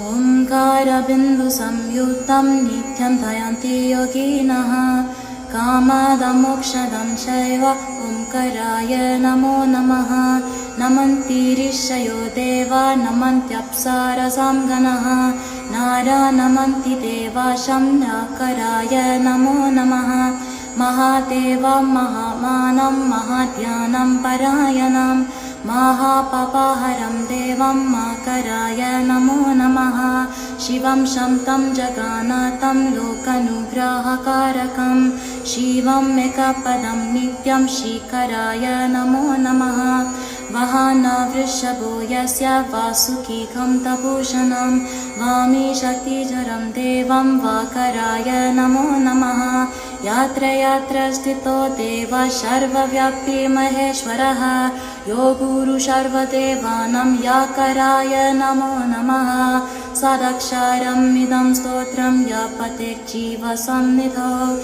ओंकारबिन्दुसंयुक्तं नित्यं ध्यायन्ति योगिनः कामदमोक्षदं चैव ओंकाराय नमो नमः। नमन्ति ऋषयो देवा नमन्त्यप्सरसां गणाः नारा नमन्ति देवाशं नाकराय नमो नमः। महादेवं महामानं महाध्यानं परायणं महापापहरं देवं माकराय नमो नमः। शिवं शन्तं जगन्नाथं लोकानुग्रहकारकं शिवं एकपदं नित्यं श्रीकराय नमो नमः। वाहनवृषभो यस्य वासुकीकं तभूषणं वामी शक्तिधरं देवं वाकराय नमो नमः। यत्र यत्र स्थितो देवः सर्वव्यापी महेश्वरः यो गुरु सर्वदेवानां याकराय नमो नमः। सदक्षरम् इदं स्तोत्रं जपते जीवसन्निधौ।